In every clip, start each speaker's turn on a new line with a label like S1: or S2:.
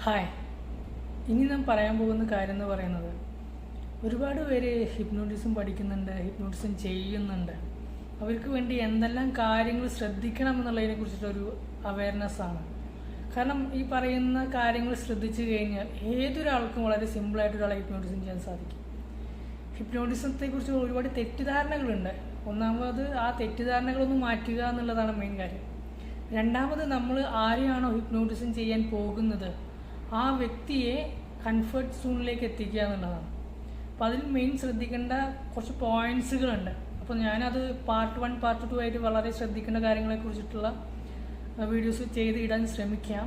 S1: Hi, ഇനി നാം പറയാൻ പോകുന്ന കാര്യം എന്ന് പറയുന്നത് ഒരുപാട് പേര് ഹിപ്നോട്ടിസം പഠിക്കുന്നുണ്ട്, ഹിപ്നോട്ടിസം ചെയ്യുന്നുണ്ട്. അവർക്ക് വേണ്ടി എന്തെല്ലാം കാര്യങ്ങൾ ശ്രദ്ധിക്കണം എന്നുള്ളതിനെ കുറിച്ചിട്ടൊരു അവയർനെസ്സാണ്. കാരണം ഈ പറയുന്ന കാര്യങ്ങൾ ശ്രദ്ധിച്ചു കഴിഞ്ഞാൽ ഏതൊരാൾക്കും വളരെ സിമ്പിളായിട്ട് ഒരാളെ ഹിപ്നോട്ടിസം ചെയ്യാൻ സാധിക്കും. ഹിപ്നോട്ടിസത്തെക്കുറിച്ച് ഒരുപാട് തെറ്റിദ്ധാരണകളുണ്ട്. ഒന്നാമത് ആ തെറ്റിദ്ധാരണകളൊന്നും മാറ്റുക എന്നുള്ളതാണ് മെയിൻ കാര്യം. രണ്ടാമത് നമ്മൾ ആരെയാണോ ഹിപ്നോട്ടിസം ചെയ്യാൻ പോകുന്നത് ആ വ്യക്തിയെ കംഫർട്ട് സോണിലേക്ക് എത്തിക്കുക എന്നുള്ളതാണ്. അപ്പോൾ അതിൽ മെയിൻ ശ്രദ്ധിക്കേണ്ട കുറച്ച് പോയിന്റ്സുകളുണ്ട്. അപ്പോൾ ഞാനത് പാർട്ട് 1 പാർട്ട് 2 ആയിട്ട് വളരെ ശ്രദ്ധിക്കേണ്ട കാര്യങ്ങളെക്കുറിച്ചിട്ടുള്ള വീഡിയോസ് ചെയ്ത് ഇടാൻ ശ്രമിക്കാം.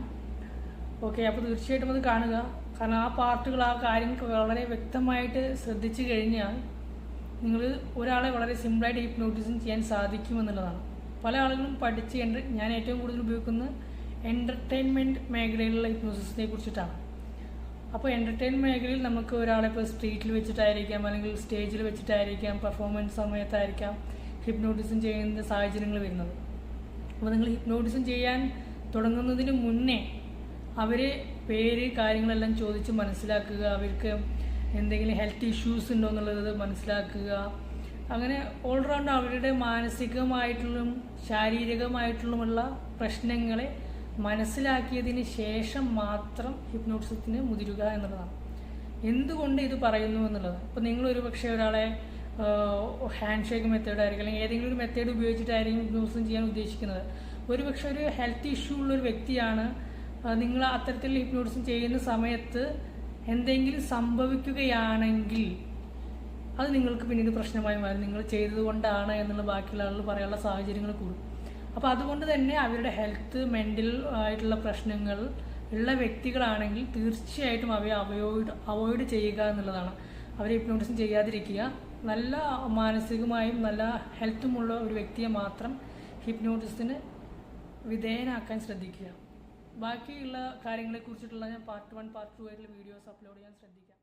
S1: ഓക്കെ, അപ്പോൾ തീർച്ചയായിട്ടും അത് കാണുക. കാരണം ആ പാർട്ടുകൾ, ആ കാര്യങ്ങൾക്ക് വളരെ വ്യക്തമായിട്ട് ശ്രദ്ധിച്ചു കഴിഞ്ഞാൽ നിങ്ങൾ ഒരാളെ വളരെ സിമ്പിളായിട്ട് ഹിപ്നോട്ടിസം ചെയ്യാൻ സാധിക്കുമെന്നുള്ളതാണ്. പല ആളുകളും ഞാൻ ഏറ്റവും കൂടുതൽ ഉപയോഗിക്കുന്നത് എൻ്റർടൈൻമെൻറ്റ് മേഖലയിലുള്ള ഹിപ്നോസിസിനെ കുറിച്ചിട്ടാണ്. അപ്പോൾ എൻ്റർടൈൻമെൻറ്റ് മേഖലയിൽ നമുക്ക് ഒരാളെ ഇപ്പോൾ സ്ട്രീറ്റിൽ വെച്ചിട്ടായിരിക്കാം, അല്ലെങ്കിൽ സ്റ്റേജിൽ വെച്ചിട്ടായിരിക്കാം, പെർഫോമൻസ് സമയത്തായിരിക്കാം ഹിപ്നോട്ടിസം ചെയ്യുന്ന സാഹചര്യങ്ങൾ വരുന്നത്. അപ്പോൾ നിങ്ങൾ ഹിപ്നോട്ടിസം ചെയ്യാൻ തുടങ്ങുന്നതിന് മുന്നേ അവരെ പേര് കാര്യങ്ങളെല്ലാം ചോദിച്ച് മനസ്സിലാക്കുക. അവർക്ക് എന്തെങ്കിലും ഹെൽത്ത് ഇഷ്യൂസ് ഉണ്ടോ എന്നുള്ളത് മനസ്സിലാക്കുക. അങ്ങനെ ഓൾറൗണ്ട് അവരുടെ മാനസികമായിട്ടുള്ള ശാരീരികമായിട്ടുള്ള പ്രശ്നങ്ങളെ മനസ്സിലാക്കിയതിന് ശേഷം മാത്രം ഹിപ്നോട്ടിസത്തിന് മുതിരുക എന്നുള്ളതാണ്. എന്തുകൊണ്ട് ഇത് പറയുന്നു എന്നുള്ളത്, ഇപ്പോൾ നിങ്ങൾ ഒരു പക്ഷേ ഒരാളെ ഹാൻഡ് ഷേക്ക് മെത്തേഡ് ആയിരിക്കും, അല്ലെങ്കിൽ ഏതെങ്കിലും ഒരു മെത്തേഡ് ഉപയോഗിച്ചിട്ടായിരിക്കും ഹിപ്നോട്ടിസം ചെയ്യാൻ ഉദ്ദേശിക്കുന്നത്. ഒരു പക്ഷേ ഒരു ഹെൽത്ത് ഇഷ്യൂ ഉള്ളൊരു വ്യക്തിയാണ്. നിങ്ങൾ അത്തരത്തിൽ ഹിപ്നോട്ടിസം ചെയ്യുന്ന സമയത്ത് എന്തെങ്കിലും സംഭവിക്കുകയാണെങ്കിൽ അത് നിങ്ങൾക്ക് പിന്നീട് പ്രശ്നമായി മാറും. നിങ്ങൾ ചെയ്തതുകൊണ്ടാണ് എന്നുള്ള ബാക്കിയുള്ള ആളുകൾ പറയാനുള്ള സാഹചര്യങ്ങൾ കൂടും. അപ്പോൾ അതുകൊണ്ട് തന്നെ അവരുടെ ഹെൽത്ത്, മെൻ്റൽ ആയിട്ടുള്ള പ്രശ്നങ്ങൾ ഉള്ള വ്യക്തികളാണെങ്കിൽ തീർച്ചയായിട്ടും അവയെ അവോയ്ഡ് ചെയ്യുക എന്നുള്ളതാണ്. അവരെ ഹിപ്നോട്ടിസം ചെയ്യാതിരിക്കുക. നല്ല മാനസികമായും നല്ല ഹെൽത്തുമുള്ള ഒരു വ്യക്തിയെ മാത്രം ഹിപ്നോട്ടിസത്തിന് വിധേയനാക്കാൻ ശ്രദ്ധിക്കുക. ബാക്കിയുള്ള കാര്യങ്ങളെക്കുറിച്ചിട്ടുള്ള ഞാൻ പാർട്ട് 1 പാർട്ട് 2 ആയിട്ടുള്ള വീഡിയോസ് അപ്ലോഡ് ചെയ്യാൻ ശ്രദ്ധിക്കാം.